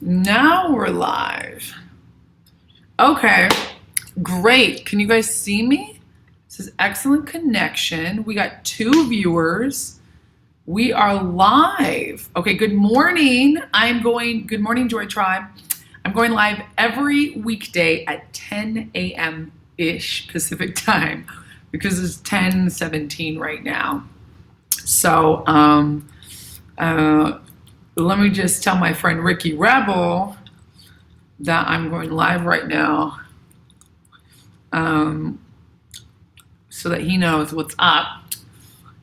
Now we're live. Okay, great. Can you guys see me? This is excellent connection. We got 2 viewers. We are live. Okay, good morning. Good morning, Joy Tribe. I'm going live every weekday at 10 a.m.-ish Pacific time because it's 10:17 right now. So, let me just tell my friend Ricky Rebel that I'm going live right now, so that he knows what's up.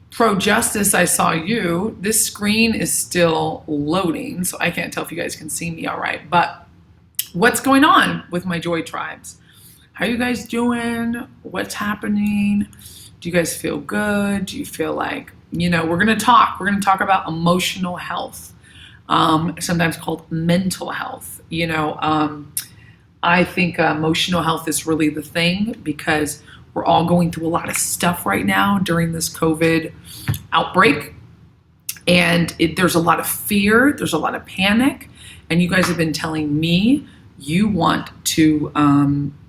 Pro Justice, I saw you. This screen is still loading, so I can't tell if you guys can see me all right. But what's going on with my Joy Tribes? How you guys doing? What's happening? Do you guys feel good? Do you feel like, we're gonna talk. We're gonna talk about emotional health. Sometimes called mental health. I think emotional health is really the thing because we're all going through a lot of stuff right now during this COVID outbreak. And there's a lot of fear, there's a lot of panic. And you guys have been telling me you want to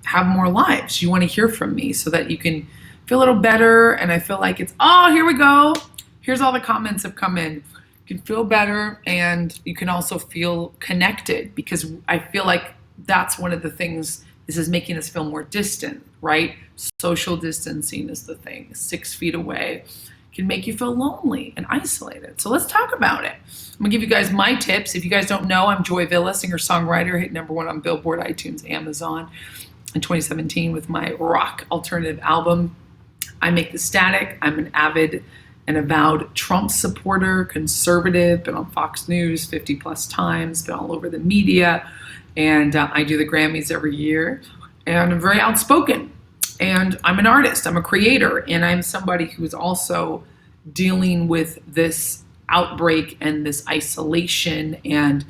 have more lives. You want to hear from me so that you can feel a little better. And I feel like here we go. Here's all the comments have come in. You can feel better and you can also feel connected because I feel like that's one of the things. This is making us feel more distant, right? Social distancing is the thing. 6 feet away can make you feel lonely and isolated. So let's talk about it. I'm gonna give you guys my tips. If you guys don't know, I'm joyvilla, singer-songwriter, hit #1 on Billboard, iTunes, Amazon in 2017 with my rock alternative album, I Make the Static. I'm an avid and avowed Trump supporter, conservative, been on Fox News 50 plus times, been all over the media, and I do the Grammys every year, and I'm very outspoken, and I'm an artist, I'm a creator, and I'm somebody who's also dealing with this outbreak and this isolation, and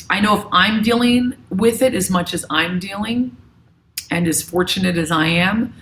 I know if I'm dealing with it as much as I'm dealing, and as fortunate as I am,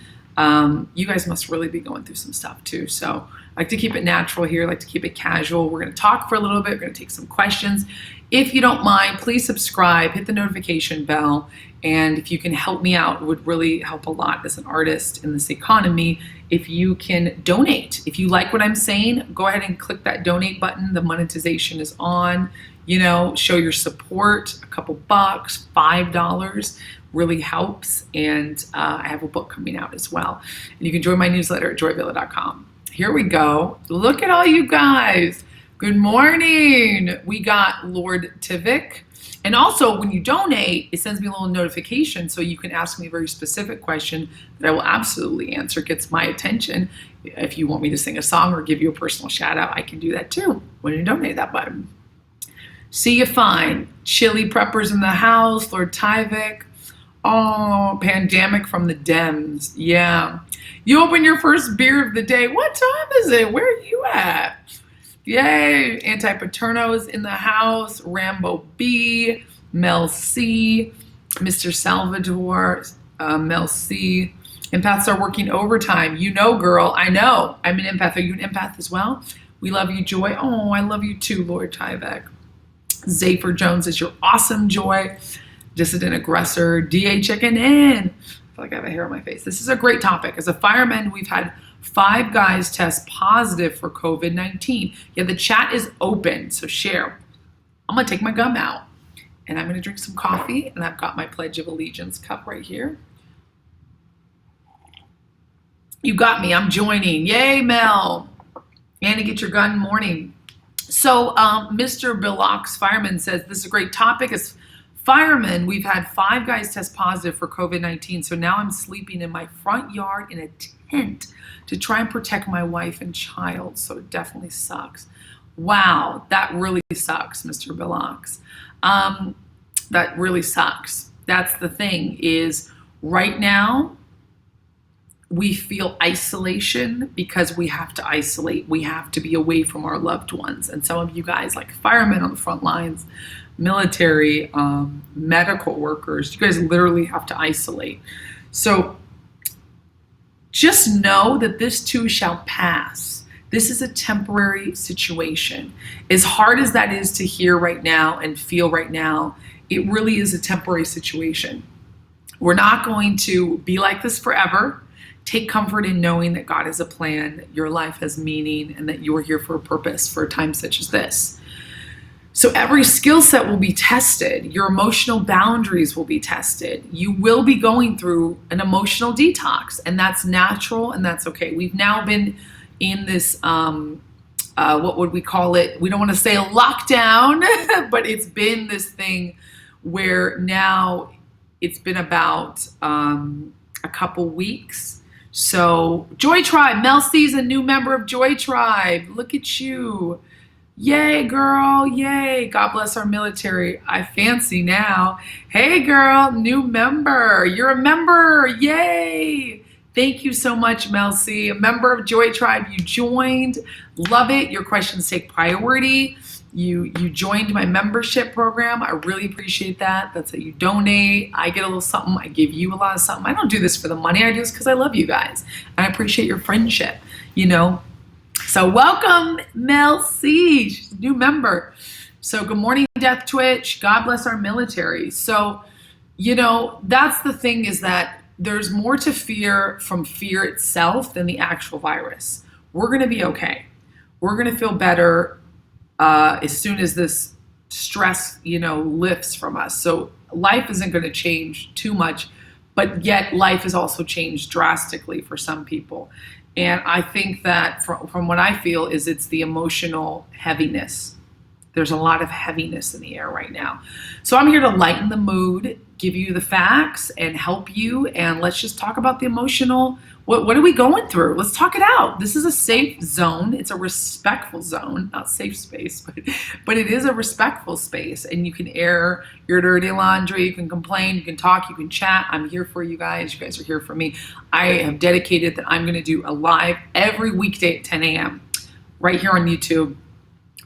you guys must really be going through some stuff too. So I like to keep it natural here, I like to keep it casual. We're gonna talk for a little bit, we're gonna take some questions. If you don't mind, please subscribe, hit the notification bell, and if you can help me out, it would really help a lot as an artist in this economy. If you can donate, if you like what I'm saying, go ahead and click that donate button. The monetization is on, show your support, a couple bucks, $5 really helps. And I have a book coming out as well. And you can join my newsletter at joyvilla.com. Here we go. Look at all you guys. Good morning. We got Lord Tivik. And also when you donate, it sends me a little notification so you can ask me a very specific question that I will absolutely answer. It gets my attention. If you want me to sing a song or give you a personal shout out, I can do that too when you donate that button. See you fine. Chili Preppers in the house, Lord Tivik. Oh, pandemic from the Dems. Yeah. You open your first beer of the day. What time is it? Where are you at? Yay. Anti-Paterno's in the house. Rambo B. Mel C. Mr. Salvador. Mel C. Empaths are working overtime. Girl. I know. I'm an empath. Are you an empath as well? We love you, Joy. Oh, I love you too, Lord Tyvek. Zafer Jones is your awesome Joy. Dissident aggressor, DA checking in. I feel like I have a hair on my face. This is a great topic. As a fireman, we've had 5 guys test positive for COVID-19. Yeah, the chat is open, so share. I'm gonna take my gum out and I'm gonna drink some coffee, and I've got my Pledge of Allegiance cup right here. You got me, I'm joining. Yay, Mel. Annie, get your gun, morning. So Mr. Billox, fireman, says, this is a great topic. As firemen, we've had 5 guys test positive for COVID-19, so now I'm sleeping in my front yard in a tent to try and protect my wife and child, so it definitely sucks. Wow, that really sucks, Mr. Billox. That really sucks. That's the thing, is right now, we feel isolation because we have to isolate. We have to be away from our loved ones. And some of you guys, like firemen on the front lines, military, medical workers, you guys literally have to isolate. So just know that this too shall pass. This is a temporary situation. As hard as that is to hear right now and feel right now, it really is a temporary situation. We're not going to be like this forever. Take comfort in knowing that God has a plan, that your life has meaning, and that you are here for a purpose for a time such as this. So every skill set will be tested. Your emotional boundaries will be tested. You will be going through an emotional detox, and that's natural and that's okay. We've now been in this, what would we call it? We don't want to say a lockdown, but it's been this thing where now it's been about a couple weeks. So Joy Tribe, Mel C's a new member of Joy Tribe. Look at you. Yay, girl. Yay. God bless our military. I fancy now. Hey, girl, new member. You're a member. Yay. Thank you so much, Mel C. A member of Joy Tribe. You joined. Love it. Your questions take priority. You joined my membership program. I really appreciate that. That's how you donate. I get a little something. I give you a lot of something. I don't do this for the money. I do this because I love you guys. And I appreciate your friendship, you know. So welcome, Mel C. She's a new member. So good morning, Death Twitch. God bless our military. So, you know, that's the thing, is that there's more to fear from fear itself than the actual virus. We're going to be okay. We're going to feel better as soon as this stress, you know, lifts from us. So life isn't going to change too much, but yet life has also changed drastically for some people. And I think that from what I feel is it's the emotional heaviness. There's a lot of heaviness in the air right now. So I'm here to lighten the mood, give you the facts, and help you. And let's just talk about the emotional. What are we going through? Let's talk it out. This is a safe zone. It's a respectful zone, not safe space, but it is a respectful space. And you can air your dirty laundry. You can complain. You can talk. You can chat. I'm here for you guys. You guys are here for me. I have dedicated that I'm going to do a live every weekday at 10 a.m. right here on YouTube.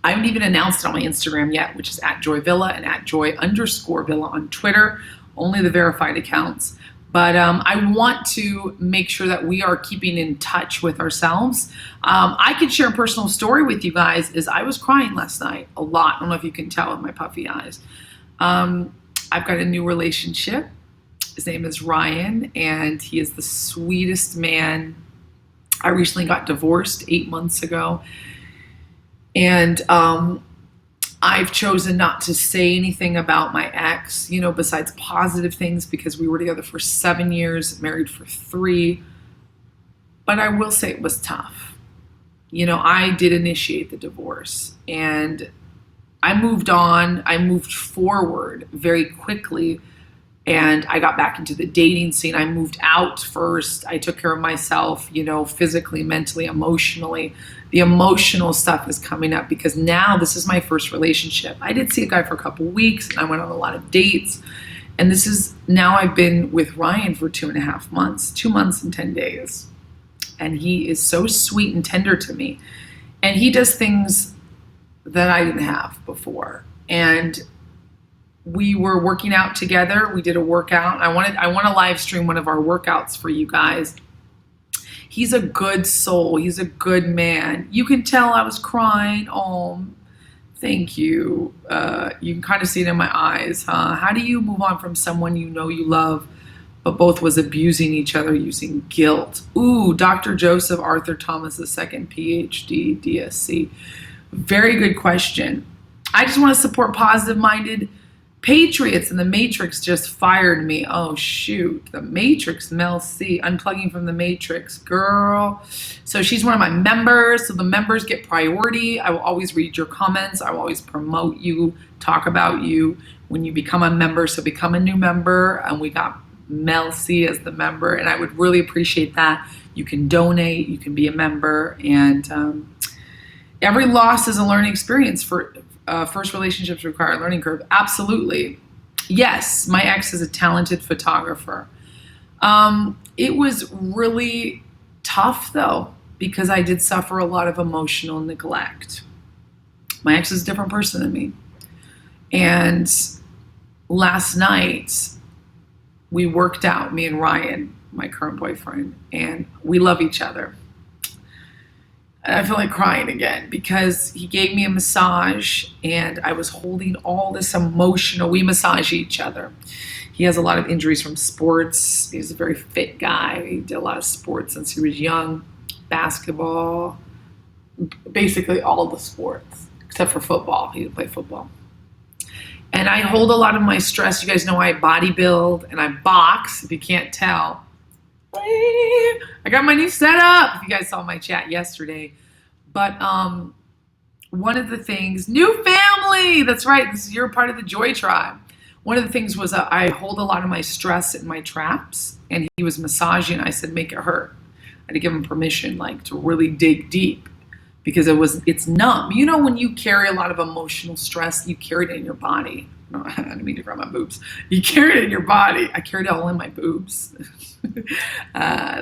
I haven't even announced it on my Instagram yet, which is at joyvilla and at joy_villa on Twitter, only the verified accounts. But I want to make sure that we are keeping in touch with ourselves. I could share a personal story with you guys. Is I was crying last night a lot. I don't know if you can tell with my puffy eyes. I've got a new relationship. His name is Ryan, and he is the sweetest man. I recently got divorced 8 months ago. And I've chosen not to say anything about my ex, you know, besides positive things, because we were together for 7 years, married for 3. But I will say it was tough. You know, I did initiate the divorce, and I moved on. I moved forward very quickly, and I got back into the dating scene. I moved out first. I took care of myself, you know, physically, mentally, emotionally. The emotional stuff is coming up because now this is my first relationship. I did see a guy for a couple weeks, and I went on a lot of dates. And this is, now I've been with Ryan for 2.5 months, 2 months and 10 days. And he is so sweet and tender to me. And he does things that I didn't have before. And we were working out together. We did a workout. I want to live stream one of our workouts for you guys. He's a good soul. He's a good man. You can tell I was crying. Oh, thank you. You can kind of see it in my eyes, huh? How do you move on from someone you know you love, but both was abusing each other using guilt? Ooh, Dr. Joseph Arthur Thomas II, PhD, DSC. Very good question. I just want to support positive-minded patriots, and the Matrix just fired me. Oh, shoot. The Matrix, Mel C. Unplugging from the Matrix. Girl. So she's one of my members. So the members get priority. I will always read your comments. I will always promote you, talk about you when you become a member. So become a new member. And we got Mel C as the member. And I would really appreciate that. You can donate. You can be a member. And every loss is a learning experience. For first relationships require a learning curve. Absolutely. Yes, my ex is a talented photographer. It was really tough, though, because I did suffer a lot of emotional neglect. My ex is a different person than me. And last night, we worked out, me and Ryan, my current boyfriend, and we love each other. And I feel like crying again because he gave me a massage and I was holding all this emotional. We massage each other. He has a lot of injuries from sports. He's a very fit guy. He did a lot of sports since he was young, basketball, basically all the sports except for football. He didn't play football. And I hold a lot of my stress. You guys know I bodybuild and I box, if you can't tell. I got my new setup, if you guys saw my chat yesterday. But one of the things, new family, that's right, you're part of the Joy Tribe. One of the things was I hold a lot of my stress in my traps, and he was massaging. I said, make it hurt. I had to give him permission, like, to really dig deep because it's numb. You know, when you carry a lot of emotional stress, you carry it in your body. No, I didn't mean to grab my boobs. You carry it in your body. I carried it all in my boobs.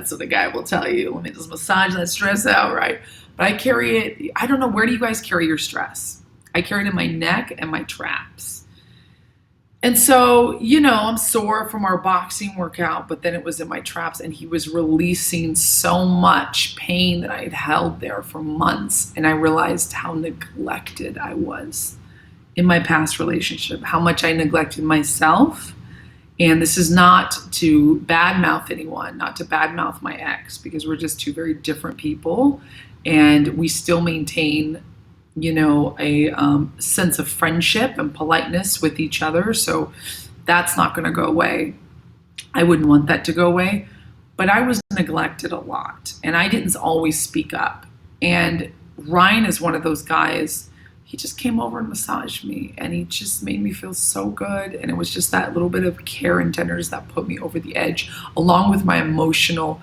So the guy will tell you, let me just massage that stress out, right? But I carry it, I don't know, where do you guys carry your stress? I carry it in my neck and my traps. And so, you know, I'm sore from our boxing workout, but then it was in my traps and he was releasing so much pain that I had held there for months. And I realized how neglected I was in my past relationship, how much I neglected myself. And this is not to badmouth anyone, not to badmouth my ex, because we're just two very different people. And we still maintain, you know, a sense of friendship and politeness with each other. So that's not going to go away. I wouldn't want that to go away. But I was neglected a lot, and I didn't always speak up. And Ryan is one of those guys. He just came over and massaged me, and he just made me feel so good. And it was just that little bit of care and tenderness that put me over the edge, along with my emotional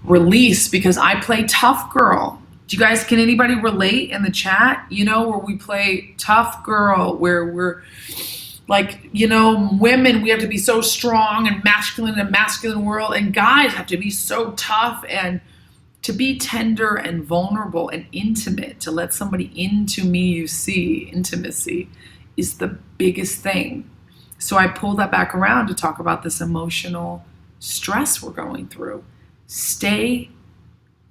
release, because I play tough girl. Do you guys, can anybody relate in the chat? You know, where we play tough girl, where we're like, you know, women, we have to be so strong and masculine in a masculine world, and guys have to be so tough and to be tender and vulnerable and intimate, to let somebody into me, you see, intimacy is the biggest thing. So I pull that back around to talk about this emotional stress we're going through. Stay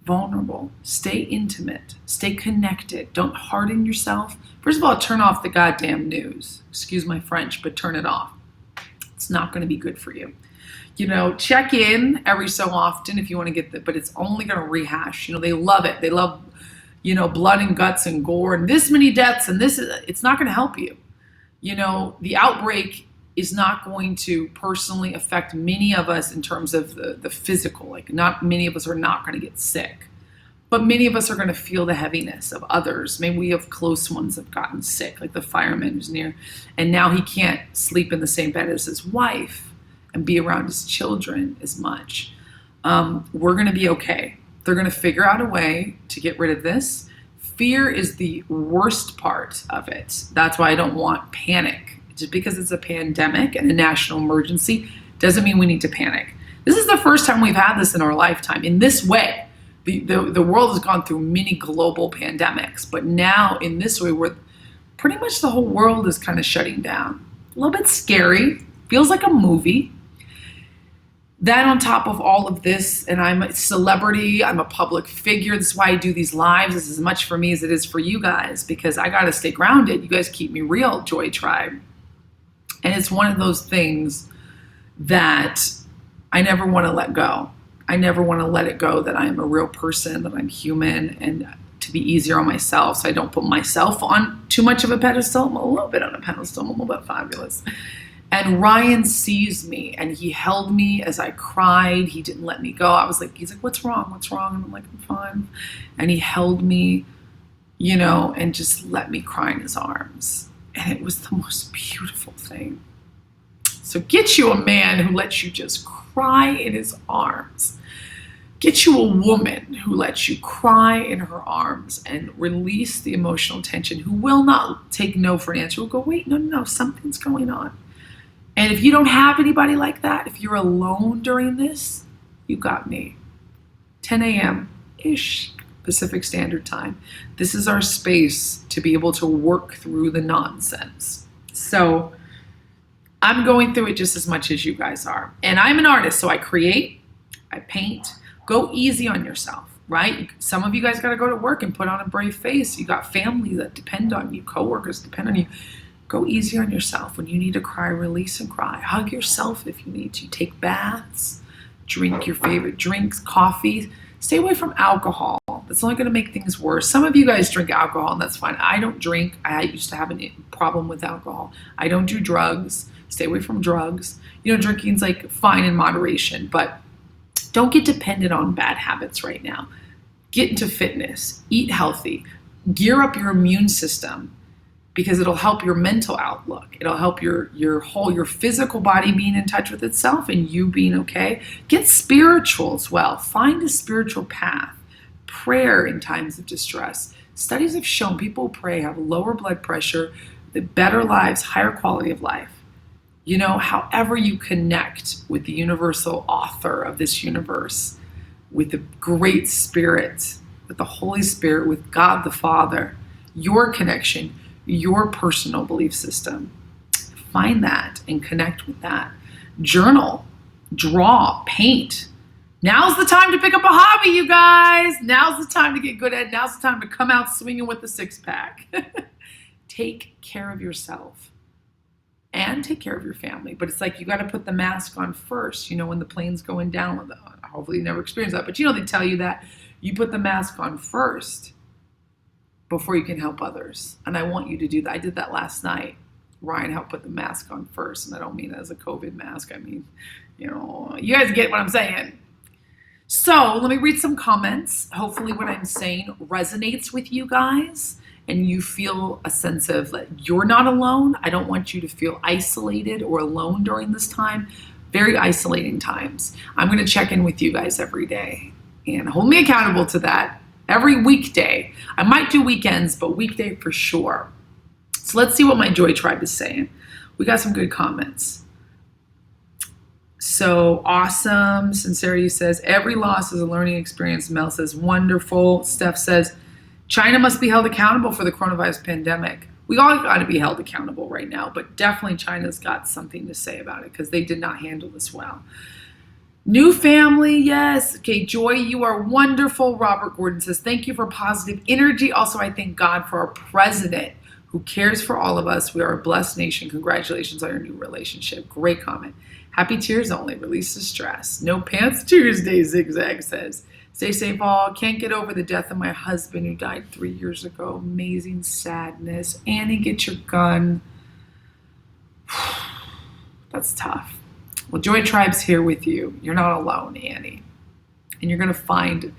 vulnerable, stay intimate, stay connected. Don't harden yourself. First of all, turn off the goddamn news. Excuse my French, but turn it off. It's not going to be good for you. You know, check in every so often if you want to get but it's only going to rehash. You know, they love it. They love, you know, blood and guts and gore and this many deaths and it's not going to help you. You know, the outbreak is not going to personally affect many of us in terms of the physical. Like, not many of us are not going to get sick, but many of us are going to feel the heaviness of others. Maybe we have close ones that have gotten sick, like the fireman who's near, and now he can't sleep in the same bed as his wife and be around his children as much. We're going to be okay. They're going to figure out a way to get rid of this. Fear is the worst part of it. That's why I don't want panic. Just because it's a pandemic and a national emergency doesn't mean we need to panic. This is the first time we've had this in our lifetime in this way. The world has gone through many global pandemics, but now in this way, where pretty much the whole world is kind of shutting down. A little bit scary, feels like a movie. That on top of all of this, and I'm a celebrity, I'm a public figure. This is why I do these lives. This is as much for me as it is for you guys, because I got to stay grounded. You guys keep me real, Joy Tribe. And it's one of those things that I never want to let go. I never want to let it go that I am a real person, that I'm human, and to be easier on myself. So I don't put myself on too much of a pedestal. I'm a little bit on a pedestal. I'm a little bit fabulous. And Ryan sees me, and he held me as I cried. He didn't let me go. He's like, what's wrong? What's wrong? And I'm like, I'm fine. And he held me, you know, and just let me cry in his arms. And it was the most beautiful thing. So get you a man who lets you just cry in his arms. Get you a woman who lets you cry in her arms and release the emotional tension, who will not take no for an answer. Will go, wait, no, something's going on. And if you don't have anybody like that, if you're alone during this, you got me. 10 a.m.-ish Pacific Standard Time. This is our space to be able to work through the nonsense. So I'm going through it just as much as you guys are. And I'm an artist, so I create, I paint. Go easy on yourself. right? Some of you guys got to go to work and put on a brave face. You got family that depend on you, coworkers depend on you. Go easy on yourself. When you need to cry, release and cry. Hug yourself if you need to. Take baths, drink your favorite drinks, coffee. Stay away from alcohol. That's only going to make things worse. Some of you guys drink alcohol, and that's fine. I don't drink. I used to have a problem with alcohol. I don't do drugs. Stay away from drugs. Drinking's like fine in moderation, but don't get dependent on bad habits right now. Get into fitness. Eat healthy. Gear up your immune system, because it'll help your mental outlook. It'll help your physical body being in touch with itself and you being okay. Get spiritual as well. Find a spiritual path. Prayer in times of distress. Studies have shown people who pray have lower blood pressure, the better lives, higher quality of life. However you connect with the universal author of this universe, with the great spirit, with the Holy Spirit, with God the Father, your connection, your personal belief system. Find that and connect with that. Journal, draw, paint. Now's the time to pick up a hobby, you guys. Now's the time to get good at it. Now's the time to come out swinging with the six-pack. Take care of yourself and take care of your family. But it's like you got to put the mask on first, when the plane's going down. Hopefully you never experience that. But they tell you that you put the mask on first before you can help others. And I want you to do that. I did that last night. Ryan helped put the mask on first. And I don't mean it as a COVID mask. I mean, you guys get what I'm saying. So let me read some comments. Hopefully what I'm saying resonates with you guys and you feel a sense of that you're not alone. I don't want you to feel isolated or alone during this time. Very isolating times. I'm going to check in with you guys every day and hold me accountable to that. Every weekday. I might do weekends, but weekday for sure. So let's see what my Joy Tribe is saying. We got some good comments. So awesome. Sincerity says, every loss is a learning experience. Mel says, wonderful. Steph says, China must be held accountable for the coronavirus pandemic. We all got to be held accountable right now, but definitely China's got something to say about it because they did not handle this well. New family, yes. Okay, Joy, you are wonderful. Robert Gordon says, thank you for positive energy. Also, I thank God for our president who cares for all of us. We are a blessed nation. Congratulations on your new relationship. Great comment. Happy tears only. Release the stress. No pants Tuesday, Zigzag says. Stay safe all. Can't get over the death of my husband who died 3 years ago. Amazing sadness. Annie, get your gun. That's tough. Well, Joy Tribe's here with you. You're not alone, Annie. And you're going to find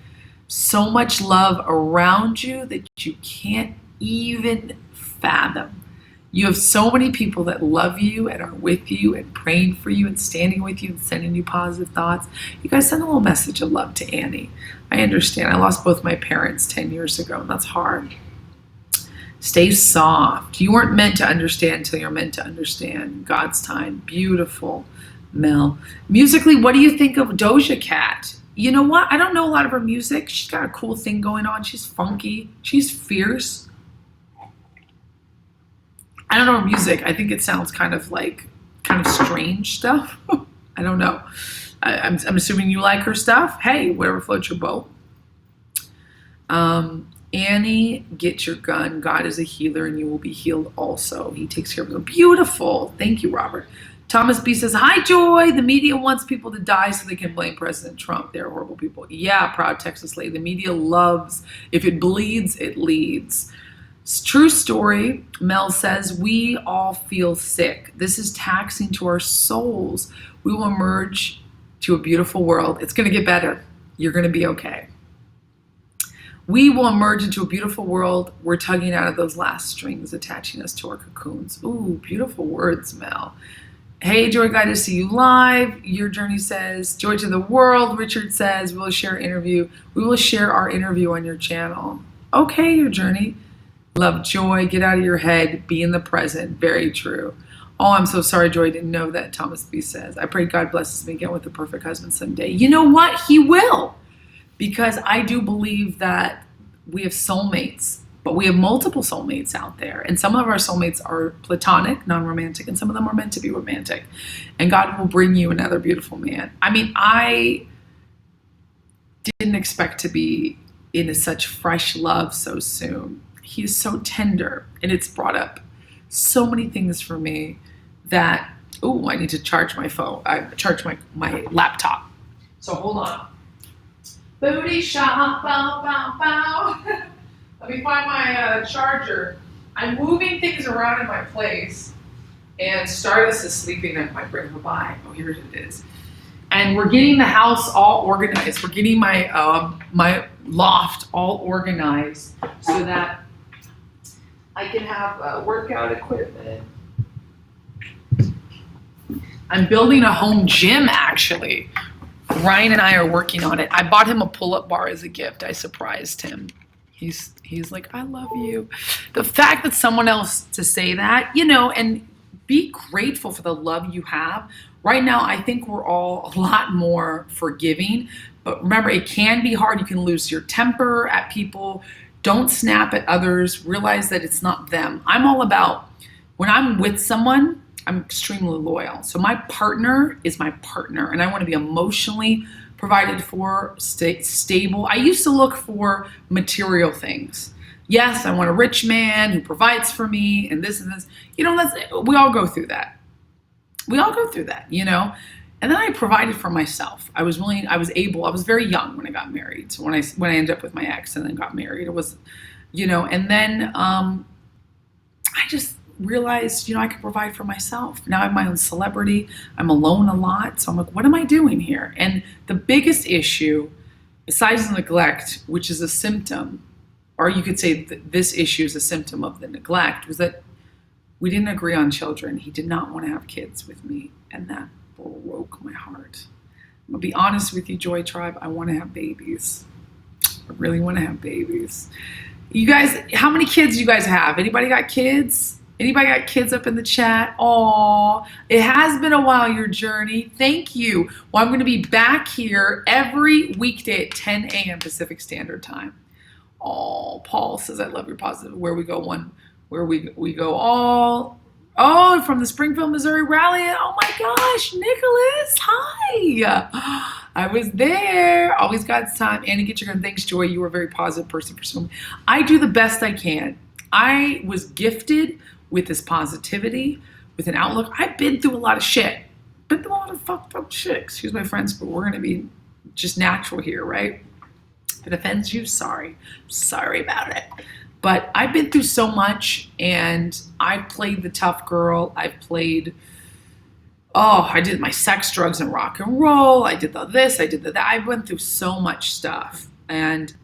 so much love around you that you can't even fathom. You have so many people that love you and are with you and praying for you and standing with you and sending you positive thoughts. You guys send a little message of love to Annie. I understand. I lost both my parents 10 years ago, and that's hard. Stay soft. You weren't meant to understand until you're meant to understand. God's time. Beautiful. Mel. Musically, what do you think of Doja Cat? You know what? I don't know a lot of her music. She's got a cool thing going on. She's funky. She's fierce. I don't know her music. I think it sounds kind of strange stuff. I don't know. I'm assuming you like her stuff. Hey, whatever floats your boat. Annie, get your gun. God is a healer and you will be healed also. He takes care of you. Beautiful. Thank you, Robert. Thomas B says, hi, Joy. The media wants people to die so they can blame President Trump. They're horrible people. Yeah, proud Texas lady. The media loves, if it bleeds, it leads. It's true story. Mel says, we all feel sick. This is taxing to our souls. We will emerge to a beautiful world. It's going to get better. You're going to be okay. We will emerge into a beautiful world. We're tugging out of those last strings, attaching us to our cocoons. Ooh, beautiful words, Mel. Hey, Joy, glad to see you live. Your Journey says, joy to the world. Richard says, we will share interview. We will share our interview on your channel. Okay, Your Journey. Love, Joy. Get out of your head. Be in the present. Very true. Oh, I'm so sorry, Joy. I didn't know that, Thomas B says. I pray God blesses me again with the perfect husband someday. You know what? He will. Because I do believe that we have soulmates. But we have multiple soulmates out there. And some of our soulmates are platonic, non-romantic, and some of them are meant to be romantic. And God will bring you another beautiful man. I mean, didn't expect to be in such fresh love so soon. He's so tender, and it's brought up so many things for me that, oh, I need to charge my phone. I charge my laptop. So hold on. Booty shop, bow, bow, bow. Let me find my charger. I'm moving things around in my place, and Stardust is sleeping. I might bring her by. Oh, here it is. And we're getting the house all organized. We're getting my loft all organized so that I can have workout equipment. I'm building a home gym, actually. Ryan and I are working on it. I bought him a pull-up bar as a gift. I surprised him. He's like, I love you. The fact that someone else to say that, and be grateful for the love you have. Right now, I think we're all a lot more forgiving. But remember, it can be hard. You can lose your temper at people. Don't snap at others. Realize that it's not them. I'm all about, when I'm with someone, I'm extremely loyal. So my partner is my partner, and I want to be emotionally provided for, stable. I used to look for material things. Yes, I want a rich man who provides for me and this and this. We all go through that. We And then I provided for myself. I was very young when I got married. So when I ended up with my ex and then got married, it was, and then I just realized, I could provide for myself. Now I have my own celebrity. I'm alone a lot. So I'm like, what am I doing here? And the biggest issue, besides neglect, which is a symptom, or you could say that this issue is a symptom of the neglect, was that we didn't agree on children. He did not want to have kids with me. And that broke my heart. I'm going to be honest with you, Joy Tribe. I want to have babies. I really want to have babies. You guys, how many kids do you guys have? Anybody got kids? Anybody got kids up in the chat? Aw, it has been a while, your journey. Thank you. Well, I'm going to be back here every weekday at 10 a.m. Pacific Standard Time. Oh, Paul says, I love your positive. Where we go all, from the Springfield, Missouri rally. Oh my gosh, Nicholas, hi. I was there. Always God's time. Annie, get your gun. Thanks, Joy. You were a very positive person for so many. I do the best I can. I was gifted with this positivity, with an outlook. I've been through a lot of shit. Been through a lot of fucked up shit. Excuse my friends, but we're going to be just natural here, right? If it offends you, sorry. Sorry about it. But I've been through so much, and I've played the tough girl. I did my sex, drugs, and rock and roll. I did this, I did that. I went through so much stuff. And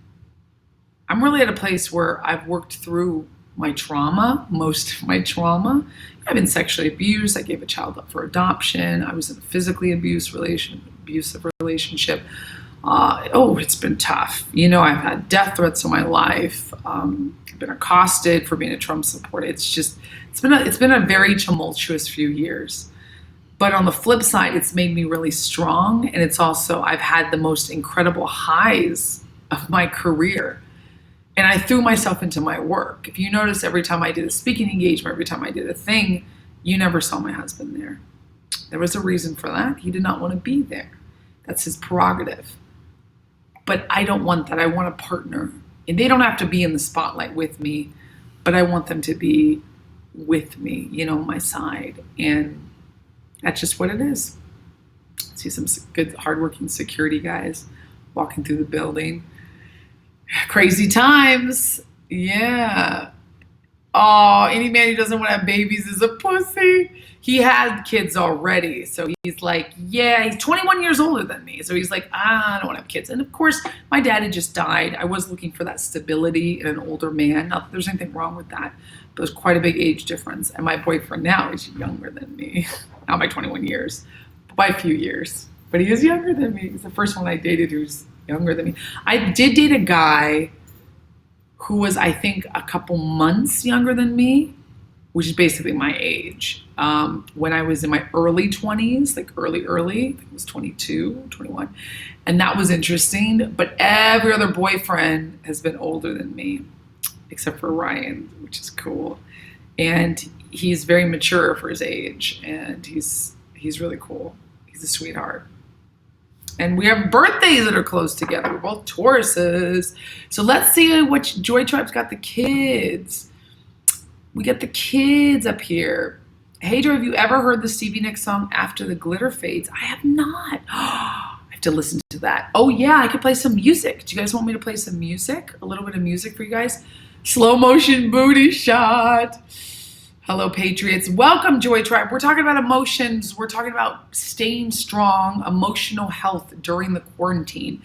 I'm really at a place where I've worked through my trauma, most of my trauma. I've been sexually abused. I gave a child up for adoption. I was in a physically abusive relationship. It's been tough. I've had death threats in my life. I've been accosted for being a Trump supporter. It's been a very tumultuous few years. But on the flip side, it's made me really strong. And it's also, I've had the most incredible highs of my career. And I threw myself into my work. If you notice, every time I did a speaking engagement, every time I did a thing, you never saw my husband there. There was a reason for that. He did not want to be there. That's his prerogative. But I don't want that. I want a partner. And they don't have to be in the spotlight with me, but I want them to be with me, my side. And that's just what it is. I see some good, hardworking security guys walking through the building. Crazy times. Yeah. Oh, any man who doesn't want to have babies is a pussy. He had kids already. So he's like, yeah, he's 21 years older than me. So he's like, I don't want to have kids. And of course, my dad had just died. I was looking for that stability in an older man. Not that there's anything wrong with that, but there's quite a big age difference. And my boyfriend now is younger than me. Not by 21 years, but by a few years. But he is younger than me. He's the first one I dated who's younger than me. I did date a guy who was, I think, a couple months younger than me, which is basically my age. When I was in my early 20s, like early, I think it was 22, 21. And that was interesting. But every other boyfriend has been older than me, except for Ryan, which is cool. And he's very mature for his age. And he's really cool. He's a sweetheart. And we have birthdays that are close together. We're both Tauruses. So let's see which Joy Tribe's got the kids. We got the kids up here. Hey, Joy, have you ever heard the Stevie Nicks song After the Glitter Fades? I have not. I have to listen to that. Oh, yeah, I could play some music. Do you guys want me to play some music? A little bit of music for you guys? Slow motion booty shot. Hello, Patriots. Welcome, Joy Tribe. We're talking about emotions. We're talking about staying strong, emotional health during the quarantine.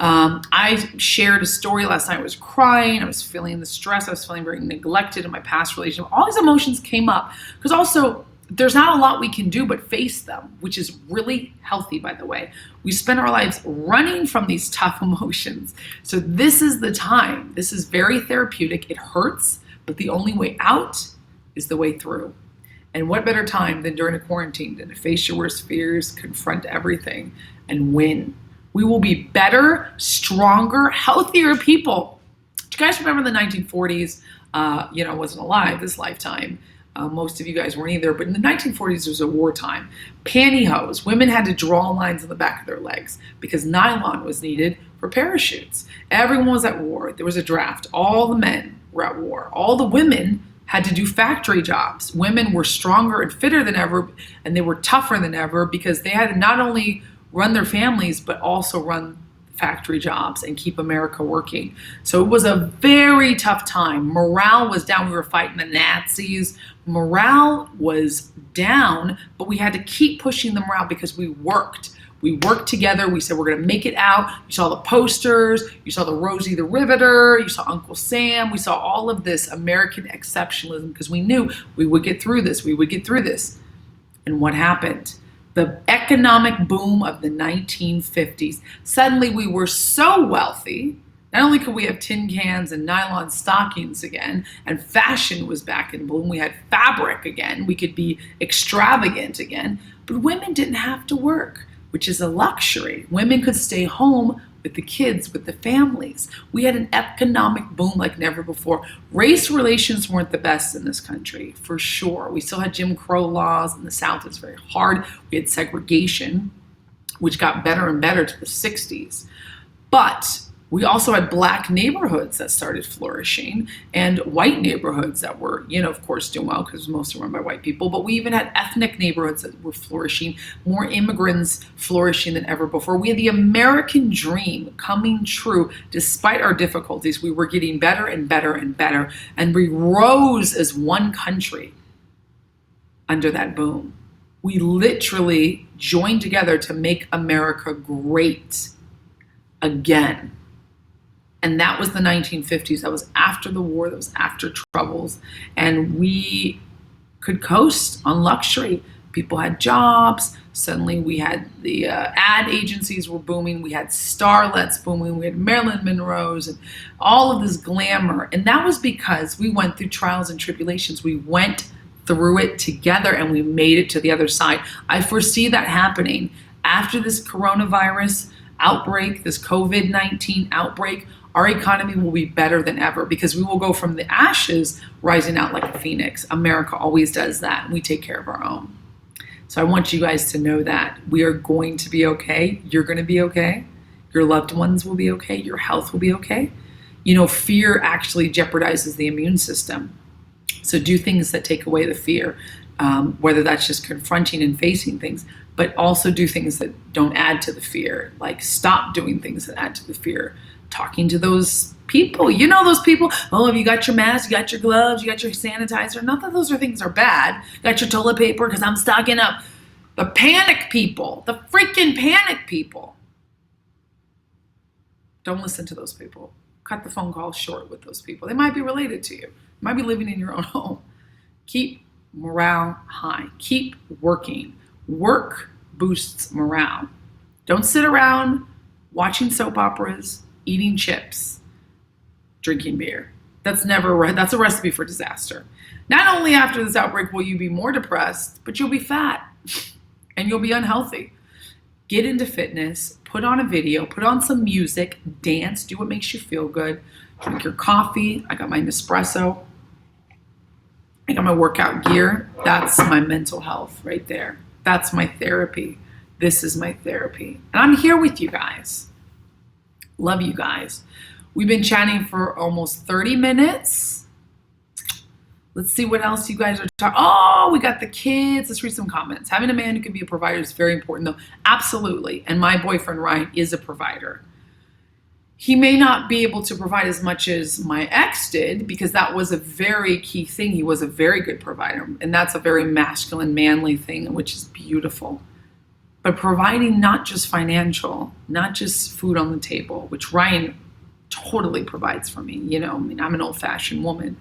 I shared a story last night. I was crying. I was feeling the stress. I was feeling very neglected in my past relationship. All these emotions came up because also there's not a lot we can do but face them, which is really healthy, by the way. We spend our lives running from these tough emotions. So this is the time. This is very therapeutic. It hurts, but the only way out is the way through. And what better time than during a quarantine than to face your worst fears, confront everything, and win. We will be better, stronger, healthier people. Do you guys remember the 1940s? I wasn't alive this lifetime. Most of you guys weren't either, but in the 1940s, there was a wartime. Pantyhose. Women had to draw lines on the back of their legs because nylon was needed for parachutes. Everyone was at war. There was a draft. All the men were at war. All the women had to do factory jobs. Women were stronger and fitter than ever, and they were tougher than ever because they had to not only run their families, but also run factory jobs and keep America working. So it was a very tough time. Morale was down. We were fighting the Nazis. Morale was down, but we had to keep pushing the morale because we worked. We worked together. We said, we're going to make it out. You saw the posters. You saw the Rosie the Riveter. You saw Uncle Sam. We saw all of this American exceptionalism because we knew we would get through this. We would get through this. And what happened? The economic boom of the 1950s. Suddenly we were so wealthy. Not only could we have tin cans and nylon stockings again, and fashion was back in bloom. We had fabric again. We could be extravagant again. But women didn't have to work, which is a luxury. Women could stay home with the kids, with the families. We had an economic boom like never before. Race relations weren't the best in this country, for sure. We still had Jim Crow laws in the South. It was very hard. We had segregation, which got better and better to the 60s. But we also had black neighborhoods that started flourishing and white neighborhoods that were, of course, doing well because mostly run by white people. But we even had ethnic neighborhoods that were flourishing, more immigrants flourishing than ever before. We had the American dream coming true despite our difficulties. We were getting better and better and better. And we rose as one country under that boom. We literally joined together to make America great again. And that was the 1950s. That was after the war. That was after troubles. And we could coast on luxury. People had jobs. Suddenly we had the ad agencies were booming. We had starlets booming. We had Marilyn Monroe's and all of this glamour. And that was because we went through trials and tribulations. We went through it together and we made it to the other side. I foresee that happening after this coronavirus outbreak, this COVID-19 outbreak. Our economy will be better than ever because we will go from the ashes rising out like a phoenix. America always does that, and we take care of our own. So I want you guys to know that we are going to be okay. You're going to be okay. Your loved ones will be okay. Your health will be okay. Fear actually jeopardizes the immune system. So do things that take away the fear, whether that's just confronting and facing things, but also do things that don't add to the fear, like stop doing things that add to the fear. Talking to those people, those people, oh, have you got your mask, you got your gloves, you got your sanitizer? Not that those things are bad. Got your toilet paper because I'm stocking up. The panic people, the freaking panic people. Don't listen to those people. Cut the phone call short with those people. They might be related to you. You might be living in your own home. Keep morale high. Keep working. Work boosts morale. Don't sit around watching soap operas, eating chips, drinking beer. That's a recipe for disaster. Not only after this outbreak will you be more depressed, but you'll be fat and you'll be unhealthy. Get into fitness, put on a video, put on some music, dance, do what makes you feel good. Drink your coffee. I got my Nespresso. I got my workout gear. That's my mental health right there. That's my therapy. This is my therapy. And I'm here with you guys. Love you guys. We've been chatting for almost 30 minutes. Let's see what else you guys are talking. Oh, we got the kids. Let's read some comments. Having a man who can be a provider is very important, though. Absolutely. And my boyfriend, Ryan, is a provider. He may not be able to provide as much as my ex did, because that was a very key thing. He was a very good provider. And that's a very masculine, manly thing, which is beautiful. But providing not just financial, not just food on the table, which Ryan totally provides for me. You know, I mean, I'm an old-fashioned woman.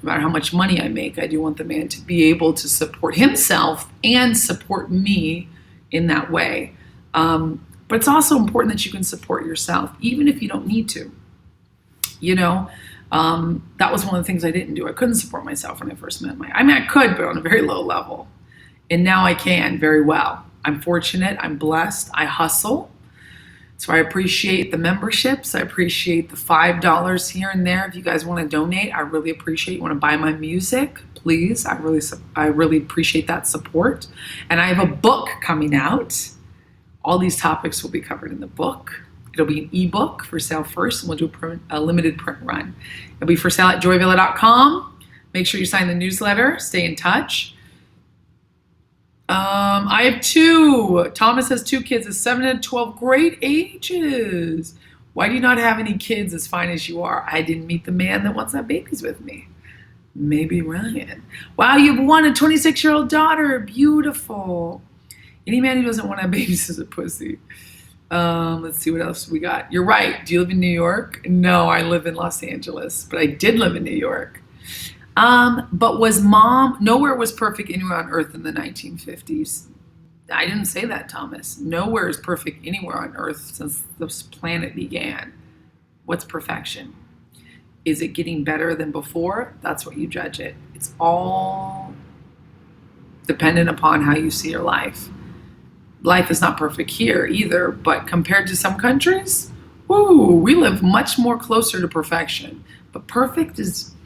No matter how much money I make, I do want the man to be able to support himself and support me in that way. But it's also important that you can support yourself, even if you don't need to. You know, that was one of the things I didn't do. I couldn't support myself when I first met I mean, I could, but on a very low level. And now I can very well. I'm fortunate. I'm blessed. I hustle. So I appreciate the memberships. I appreciate the $5 here and there. If you guys want to donate, I really appreciate. You want to buy my music, please. I really appreciate that support. And I have a book coming out. All these topics will be covered in the book. It'll be an ebook for sale first, and we'll do a limited print run. It'll be for sale at joyvilla.com. Make sure you sign the newsletter. Stay in touch. I have 2. Thomas has 2 kids, a 7 and 12, great ages. Why do you not have any kids as fine as you are? I didn't meet the man that wants to have babies with me. Maybe Ryan. Wow, you have a 26-year-old daughter. Beautiful. Any man who doesn't want to have babies is a pussy. Let's see what else we got. You're right. Do you live in New York? No, I live in Los Angeles, but I did live in New York. But nowhere was perfect anywhere on earth in the 1950s. I didn't say that, Thomas. Nowhere is perfect anywhere on earth since this planet began. What's perfection? Is it getting better than before? That's what you judge it. It's all dependent upon how you see your life. Life is not perfect here either, but compared to some countries, we live much more closer to perfection. But perfect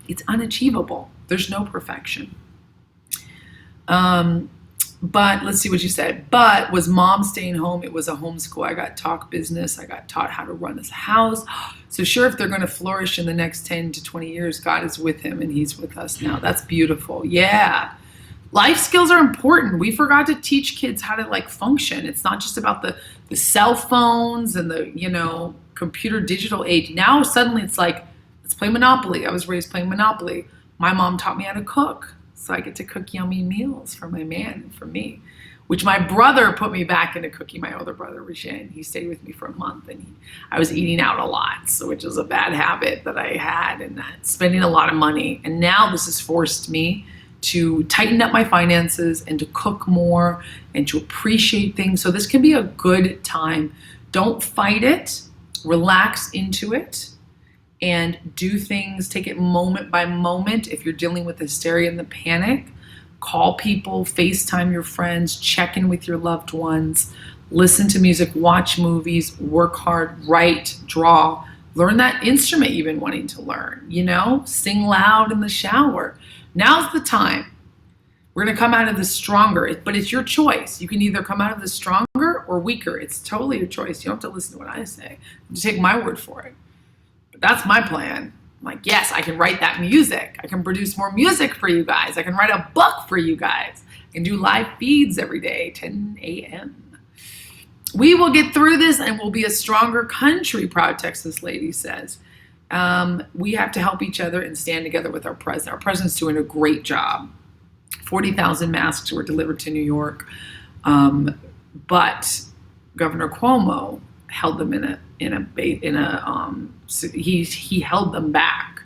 it's unachievable. There's no perfection. But let's see what you said. But was mom staying home? It was a homeschool. I got taught business. I got taught how to run this house. So sure, if they're going to flourish in the next 10 to 20 years, God is with him and he's with us now. That's beautiful. Yeah. Life skills are important. We forgot to teach kids how to function. It's not just about the cell phones and the, computer digital age. Now suddenly it's like, let's play Monopoly. I was raised playing Monopoly. My mom taught me how to cook. So I get to cook yummy meals for my man and for me, which my brother put me back into cooking. My older brother, Rishan, he stayed with me for a month and I was eating out a lot. So which is a bad habit that I had, and spending a lot of money. And now this has forced me to tighten up my finances and to cook more and to appreciate things. So this can be a good time. Don't fight it, relax into it. And do things, take it moment by moment. If you're dealing with the hysteria and the panic, call people, FaceTime your friends, check in with your loved ones, listen to music, watch movies, work hard, write, draw, learn that instrument you've been wanting to learn, sing loud in the shower. Now's the time. We're going to come out of this stronger, but it's your choice. You can either come out of this stronger or weaker. It's totally your choice. You don't have to listen to what I say. You take my word for it. That's my plan. I'm like, yes, I can write that music. I can produce more music for you guys. I can write a book for you guys. I can do live feeds every day, 10 a.m. We will get through this and we'll be a stronger country, Proud Texas Lady says. We have to help each other and stand together with our president. Our president's doing a great job. 40,000 masks were delivered to New York. But Governor Cuomo held them he held them back.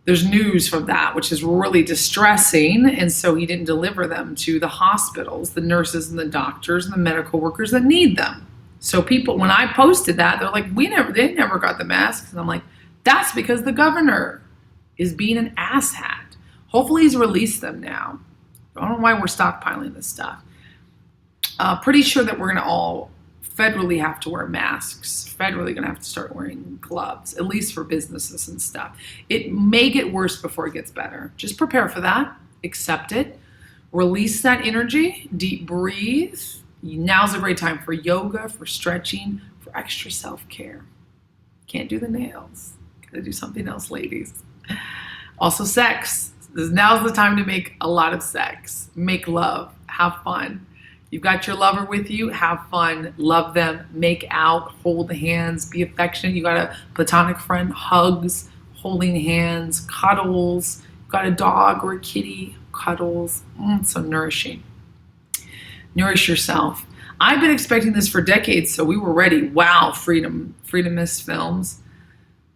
There's news from that, which is really distressing. And so he didn't deliver them to the hospitals, the nurses and the doctors and the medical workers that need them. So people, when I posted that, they're like, they never got the masks. And I'm like, that's because the governor is being an asshat. Hopefully he's released them now. I don't know why we're stockpiling this stuff. Pretty sure that we're going to all federally have to wear masks. Federally going to have to start wearing gloves, at least for businesses and stuff. It may get worse before it gets better. Just prepare for that. Accept it. Release that energy. Deep breathe. Now's a great time for yoga, for stretching, for extra self-care. Can't do the nails. Gotta do something else, ladies. Also, sex. Now's the time to make a lot of sex. Make love. Have fun. You've got your lover with you. Have fun. Love them. Make out. Hold hands. Be affectionate. You got a platonic friend. Hugs. Holding hands. Cuddles. You got a dog or a kitty. Cuddles. So nourishing. Nourish yourself. I've been expecting this for decades, so we were ready. Wow, freedomist films.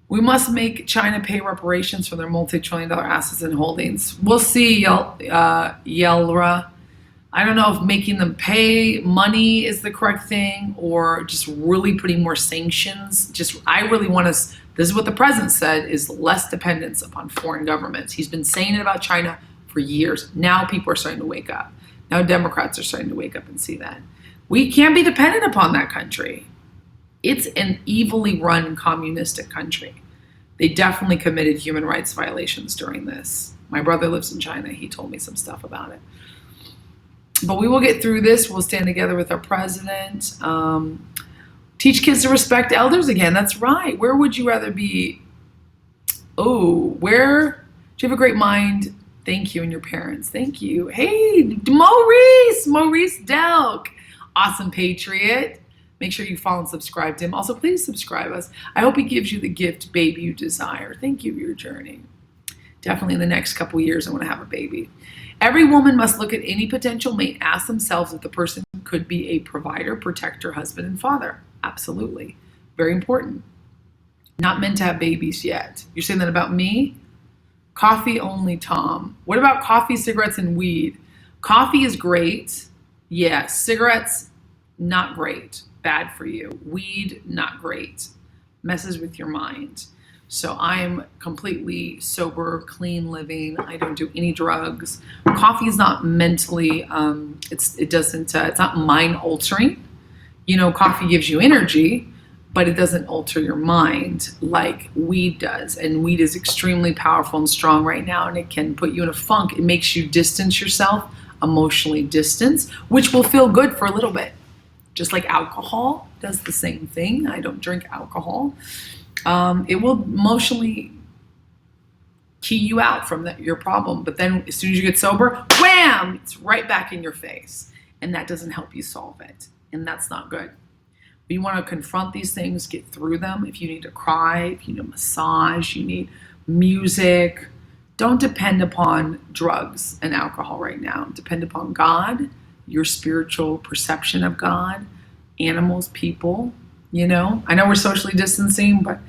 We must make China pay reparations for their multi-trillion-dollar assets and holdings. We'll see, Yelra. I don't know if making them pay money is the correct thing or just really putting more sanctions. I really want us, this is what the president said, is less dependence upon foreign governments. He's been saying it about China for years. Now people are starting to wake up. Now Democrats are starting to wake up and see that. We can't be dependent upon that country. It's an evilly run communistic country. They definitely committed human rights violations during this. My brother lives in China. He told me some stuff about it. But we will get through this. We'll stand together with our president. Teach kids to respect elders again. That's right. Where would you rather be? Oh, where? Do you have a great mind? Thank you, and your parents. Thank you. Hey, Maurice Delk. Awesome patriot. Make sure you follow and subscribe to him. Also, please subscribe us. I hope he gives you the gift baby you desire. Thank you for your journey. Definitely in the next couple years, I want to have a baby. Every woman must look at any potential mate, ask themselves if the person could be a provider, protector, husband, and father. Absolutely. Very important. Not meant to have babies yet. You're saying that about me? Coffee only, Tom. What about coffee, cigarettes, and weed? Coffee is great. Yes. Cigarettes, not great. Bad for you. Weed, not great. Messes with your mind. So I'm completely sober, clean living. I don't do any drugs. Coffee is not mentally, it's not mind altering. You know, coffee gives you energy, but it doesn't alter your mind like weed does. And weed is extremely powerful and strong right now, and it can put you in a funk. It makes you distance yourself, emotionally distance, which will feel good for a little bit. Just like alcohol does the same thing. I don't drink alcohol. It will emotionally key you out from your problem. But then as soon as you get sober, wham, it's right back in your face. And that doesn't help you solve it. And that's not good. You want to confront these things, get through them. If you need to cry, if you need a massage, you need music. Don't depend upon drugs and alcohol right now. Depend upon God, your spiritual perception of God, animals, people, you know. I know we're socially distancing, but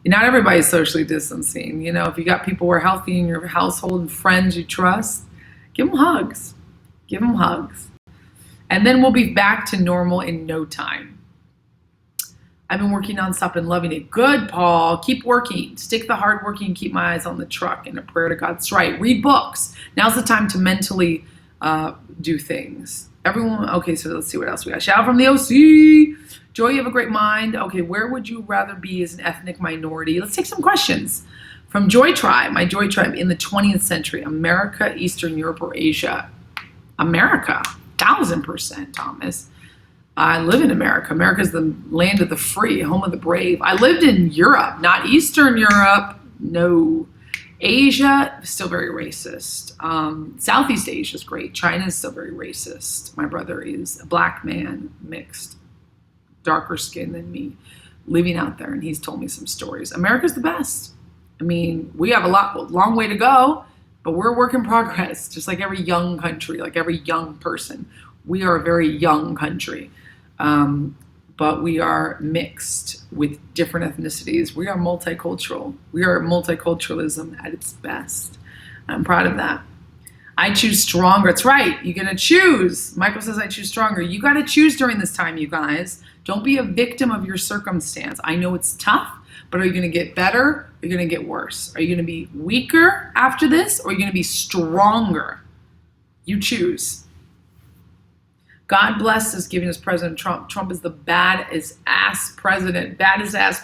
not everybody's socially distancing. You know, if you got people who are healthy in your household and friends you trust, give them hugs. Give them hugs. And then we'll be back to normal in no time. I've been working nonstop and loving it. Good, Paul. Keep working. Stick the hard working. Keep my eyes on the truck and a prayer to God. That's right. Read books. Now's the time to mentally do things. Everyone. Okay, so let's see what else we got. Shout out from the OC. Joy, you have a great mind. Okay, where would you rather be as an ethnic minority? Let's take some questions. From Joy Tribe, my Joy Tribe in the 20th century, America, Eastern Europe, or Asia? America, 1000%, Thomas. I live in America. America is the land of the free, home of the brave. I lived in Europe, not Eastern Europe. No. Asia, still very racist. Southeast Asia is great. China is still very racist. My brother is a black man, mixed, darker skin than me, living out there, and he's told me some stories. America's the best. I mean, we have a long way to go, but we're a work in progress, just like every young country, like every young person. We are a very young country. But we are mixed with different ethnicities. We are multicultural. We are multiculturalism at its best. I'm proud of that. I choose stronger. That's right. You're going to choose. Michael says I choose stronger. You got to choose during this time, you guys. Don't be a victim of your circumstance. I know it's tough, but are you going to get better? Or are you going to get worse? Are you going to be weaker after this? Or are you going to be stronger? You choose. God bless us giving us President Trump. Trump is the baddest ass president. Badass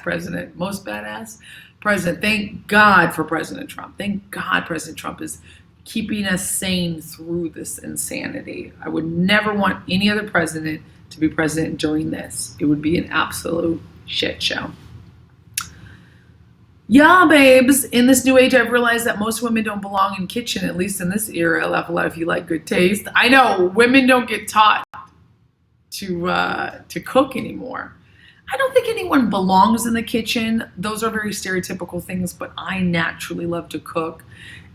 president. Most badass president. Thank God for President Trump. Thank God President Trump is keeping us sane through this insanity. I would never want any other president to be president during this. It would be an absolute shit show. Yeah, babes, in this new age, I've realized that most women don't belong in kitchen, at least in this era. I laugh a lot if you like good taste. I know, women don't get taught to cook anymore. I don't think anyone belongs in the kitchen. Those are very stereotypical things, but I naturally love to cook.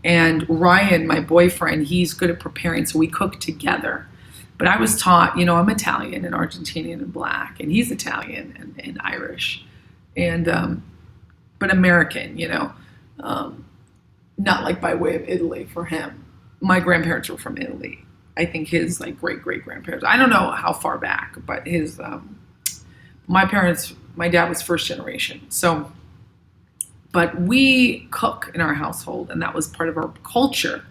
And Ryan, my boyfriend, he's good at preparing, so we cook together. But I was taught, you know, I'm Italian and Argentinian and Black, and he's Italian and Irish. And but American, you know, not like by way of Italy for him. My grandparents were from Italy. I think his like great grandparents. I don't know how far back, but his my parents, my dad was first generation. So, but we cook in our household, and that was part of our culture.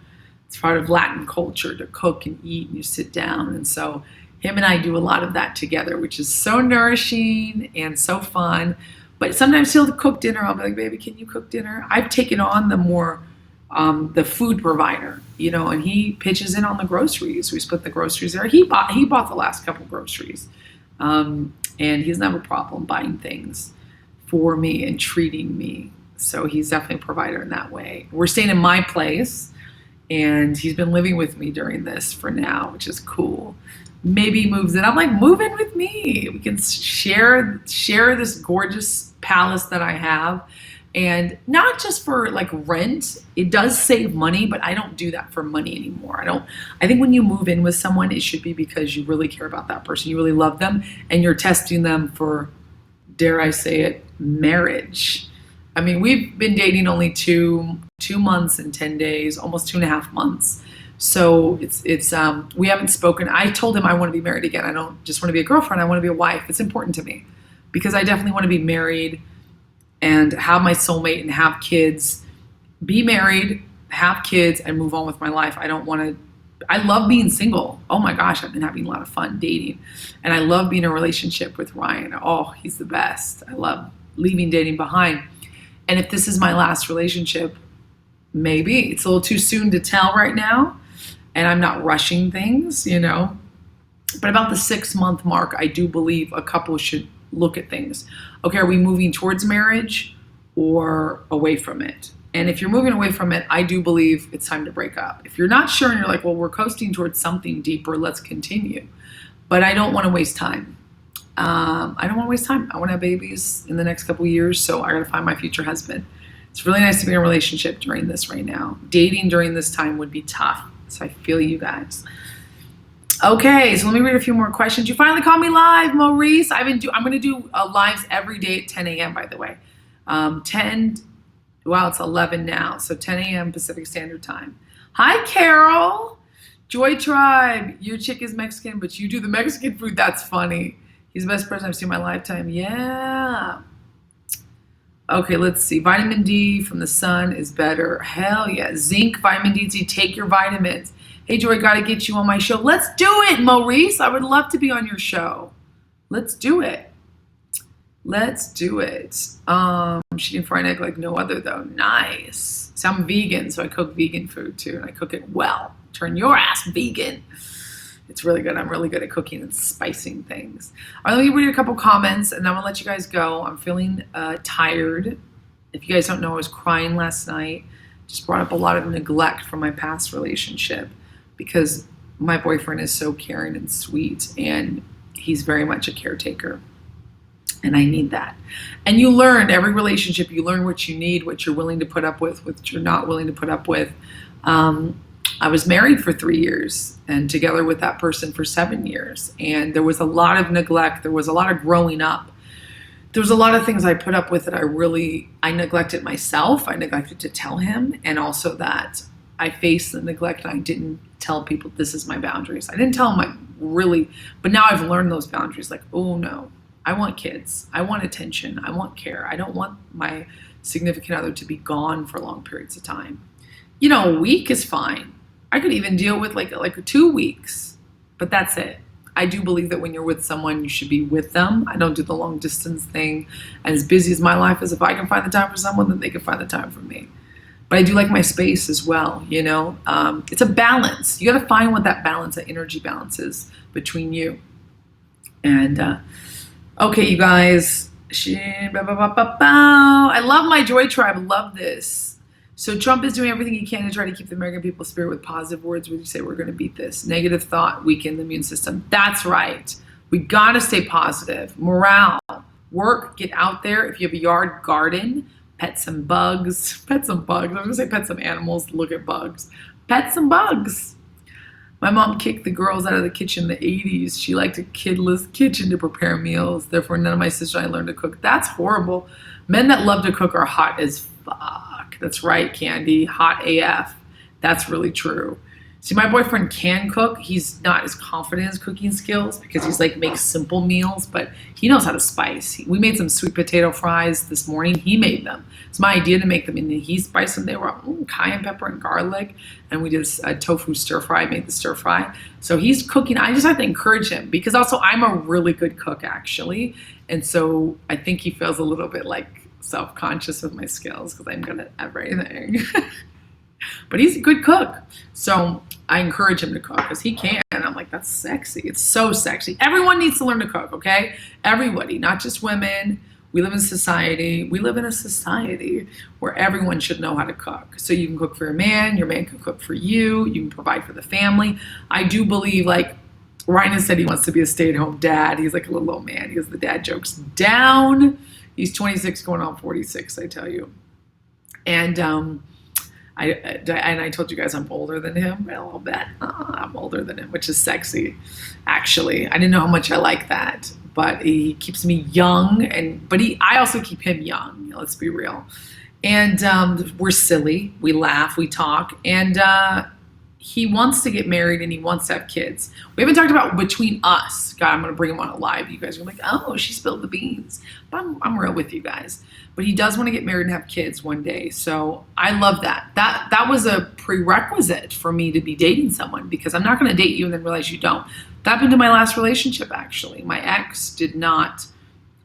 It's part of Latin culture to cook and eat, and you sit down. And so him and I do a lot of that together, which is so nourishing and so fun. But sometimes he'll cook dinner. I'll be like, baby, can you cook dinner? I've taken on the more, the food provider, you know, and he pitches in on the groceries. We split the groceries there. He bought the last couple groceries. And he doesn't have a problem buying things for me and treating me. So he's definitely a provider in that way. We're staying in my place, and he's been living with me during this for now, which is cool. Maybe he moves in. I'm like, move in with me. We can share this gorgeous palace that I have. And not just for like rent. It does save money, but I don't do that for money anymore. I think when you move in with someone, it should be because you really care about that person. You really love them, and you're testing them for, dare I say it, marriage. I mean, we've been dating only two months and 10 days, almost 2.5 months. So it's we haven't spoken. I told him I want to be married again. I don't just want to be a girlfriend. I want to be a wife. It's important to me because I definitely want to be married and have my soulmate and have kids, be married, have kids, and move on with my life. I love being single. Oh my gosh, I've been having a lot of fun dating. And I love being in a relationship with Ryan. Oh, he's the best. I love leaving dating behind. And if this is my last relationship, maybe. It's a little too soon to tell right now. And I'm not rushing things, you know. But about the 6-month mark, I do believe a couple should look at things. Okay, are we moving towards marriage or away from it? And if you're moving away from it, I do believe it's time to break up. If you're not sure and you're like, well, we're coasting towards something deeper, let's continue. But I don't want to waste time. I don't want to waste time. I want to have babies in the next couple of years, so I got to find my future husband. It's really nice to be in a relationship during this right now. Dating during this time would be tough, so I feel you guys. Okay, so let me read a few more questions. You finally called me live, Maurice. I'm going to do lives every day at 10 a.m., by the way. 10, well, it's 11 now, so 10 a.m. Pacific Standard Time. Hi, Carol. Joy Tribe, your chick is Mexican, but you do the Mexican food. That's funny. He's the best person I've seen in my lifetime. Yeah. Okay, let's see. Vitamin D from the sun is better. Hell yeah. Zinc, vitamin D, take your vitamins. Hey, Joy, got to get you on my show. Let's do it, Maurice. I would love to be on your show. Let's do it. Let's do it. She can fry an egg like no other, though. Nice. So I'm vegan, so I cook vegan food, too, and I cook it well. Turn your ass vegan. It's really good. I'm really good at cooking and spicing things. All right, let me read a couple comments, and then I'm going to let you guys go. I'm feeling tired. If you guys don't know, I was crying last night. Just brought up a lot of neglect from my past relationship because my boyfriend is so caring and sweet, and he's very much a caretaker. And I need that. And you learn, every relationship, you learn what you need, what you're willing to put up with, what you're not willing to put up with. I was married for 3 years and together with that person for 7 years. And there was a lot of neglect. There was a lot of growing up. There was a lot of things I put up with that I neglected myself. I neglected to tell him. And also that I faced the neglect and I didn't tell people this is my boundaries. I didn't tell them but now I've learned those boundaries. Like, oh no, I want kids. I want attention. I want care. I don't want my significant other to be gone for long periods of time. You know, a week is fine. I could even deal with like 2 weeks, but that's it. I do believe that when you're with someone, you should be with them. I don't do the long distance thing. And as busy as my life is, if I can find the time for someone, then they can find the time for me. but I do like my space as well. You know, it's a balance. You got to find what that balance, that energy balance is between you. And okay, you guys. I love my Joy Tribe. Love this. So Trump is doing everything he can to try to keep the American people's spirit with positive words. Would you say we're going to beat this? Negative thought weaken the immune system. That's right. We got to stay positive. Morale. Work. Get out there. If you have a yard, garden. Pet some bugs. Pet some bugs. I'm going to say pet some animals. Look at bugs. Pet some bugs. My mom kicked the girls out of the kitchen in the 80s. She liked a kidless kitchen to prepare meals. Therefore, none of my sisters and I learned to cook. That's horrible. Men that love to cook are hot as fuck. That's right, Candy. Hot AF. That's really true. See, my boyfriend can cook. He's not as confident in his cooking skills because he's like makes simple meals, but he knows how to spice. We made some sweet potato fries this morning. He made them. It's my idea to make them, and he spiced them. They were cayenne pepper and garlic, and we did a tofu stir fry. I made the stir fry. So he's cooking. I just have to encourage him because also I'm a really good cook actually, and so I think he feels a little bit like self-conscious with my skills because I'm good at everything. But he's a good cook. So I encourage him to cook because he can. And I'm like, that's sexy. It's so sexy. Everyone needs to learn to cook, okay? Everybody, not just women. We live in society. We live in a society where everyone should know how to cook. So you can cook for your man can cook for you. You can provide for the family. I do believe, like, Ryan has said he wants to be a stay-at-home dad. He's like a little old man. He has the dad jokes down. He's 26 going on 46, I tell you. And I told you guys I'm older than him. Well, I'll bet I'm older than him, which is sexy. Actually, I didn't know how much I like that, but he keeps me young, but I also keep him young. Let's be real. And we're silly. We laugh. We talk. And he wants to get married and he wants to have kids. We haven't talked about between us. God, I'm going to bring him on it live. You guys are like, oh, she spilled the beans. But I'm real with you guys. But he does want to get married and have kids one day. So I love that. That was a prerequisite for me to be dating someone because I'm not going to date you and then realize you don't. That happened to my last relationship, actually. My ex did not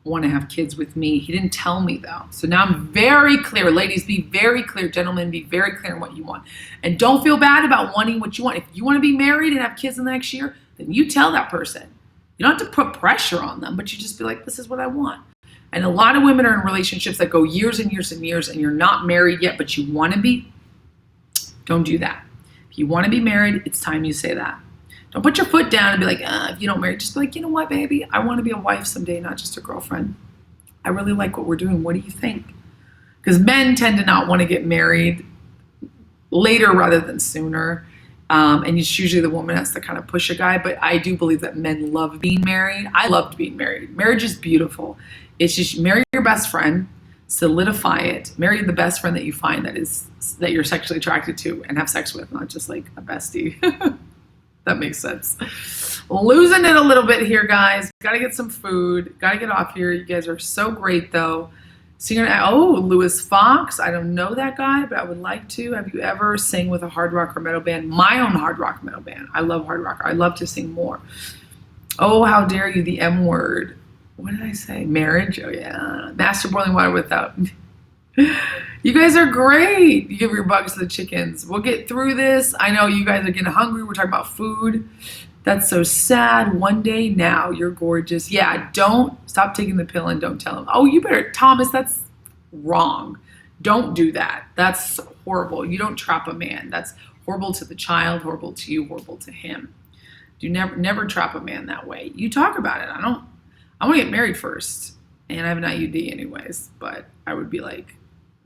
want to have kids with me. He didn't tell me though. So now I'm very clear. Ladies, be very clear. Gentlemen, be very clear on what you want. And don't feel bad about wanting what you want. If you want to be married and have kids in the next year, then you tell that person. You don't have to put pressure on them, but you just be like, this is what I want. And a lot of women are in relationships that go years and years and years and you're not married yet, but you want to be. Don't do that. If you want to be married, it's time you say that. Don't put your foot down and be like, if you don't marry, just be like, you know what, baby? I want to be a wife someday, not just a girlfriend. I really like what we're doing. What do you think? Because men tend to not want to get married later rather than sooner. And it's usually the woman has to kind of push a guy. But I do believe that men love being married. I loved being married. Marriage is beautiful. It's just marry your best friend, solidify it, marry the best friend that you find that you're sexually attracted to and have sex with, not just like a bestie. That makes sense. Losing it a little bit here, guys. Got to get some food. Got to get off here. You guys are so great, though. Louis Fox. I don't know that guy, but I would like to. Have you ever sang with a hard rock or metal band? My own hard rock metal band. I love hard rock. I love to sing more. Oh, how dare you, the M word. What did I say? Marriage? Oh, yeah. Master boiling water without. You guys are great. You give your bugs to the chickens. We'll get through this. I know you guys are getting hungry. We're talking about food. That's so sad. One day now, you're gorgeous. Yeah, don't stop taking the pill and don't tell him. Oh, you better, Thomas, that's wrong. Don't do that. That's horrible. You don't trap a man. That's horrible to the child, horrible to you, horrible to him. Do never trap a man that way. You talk about it. I want to get married first. And I have an IUD anyways, but I would be like,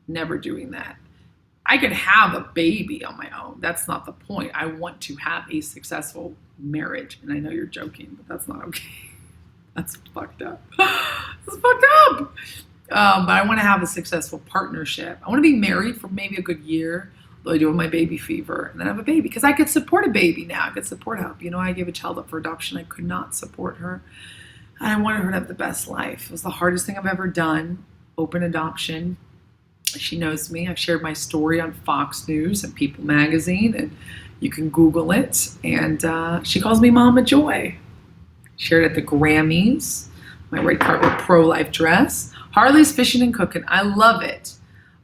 never doing that. I could have a baby on my own. That's not the point. I want to have a successful marriage. And I know you're joking, but that's not okay. That's fucked up. That's fucked up. But I want to have a successful partnership. I want to be married for maybe a good year, though I do have my baby fever, and then have a baby. Because I could support a baby now. I could support help. You know, I gave a child up for adoption. I could not support her. And I wanted her to have the best life. It was the hardest thing I've ever done. Open adoption. She knows me. I've shared my story on Fox News and People Magazine, and you can Google it. And she calls me Mama Joy. Shared at the Grammys, my red carpet pro-life dress. Harley's fishing and cooking. I love it.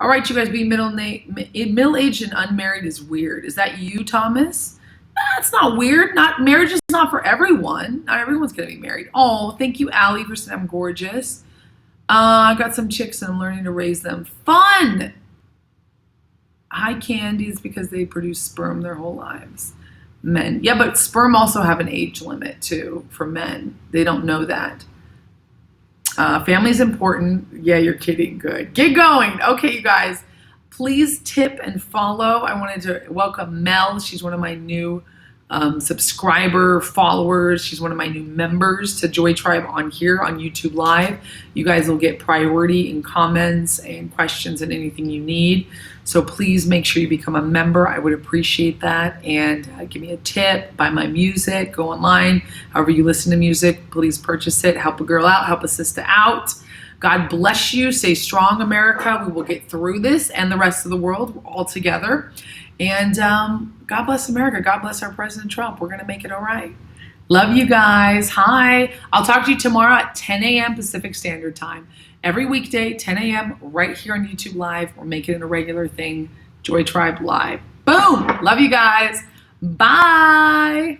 All right, you guys, being middle-aged and unmarried is weird. Is that you, Thomas? It's not weird. Not marriage is not for everyone. Not everyone's gonna be married. Oh, thank you, Allie, for saying I'm gorgeous. I got some chicks and I'm learning to raise them. Fun. High candies because they produce sperm their whole lives. Men, yeah, but sperm also have an age limit too for men. They don't know that. Family's important. Yeah, you're kidding. Good. Get going. Okay, you guys, please tip and follow. I wanted to welcome Mel. She's one of my new subscriber followers. She's one of my new members to Joy Tribe on here on YouTube Live. You guys will get priority in comments and questions and anything you need. So please make sure you become a member. I would appreciate that. And give me a tip, buy my music, go online. However you listen to music, please purchase it. Help a girl out, help a sister out. God bless you. Stay strong, America. We will get through this and the rest of the world. We're all together. And God bless America. God bless our President Trump. We're going to make it all right. Love you guys. Hi. I'll talk to you tomorrow at 10 a.m. Pacific Standard Time. Every weekday, 10 a.m. right here on YouTube Live. We're making it a regular thing. Joy Tribe Live. Boom. Love you guys. Bye.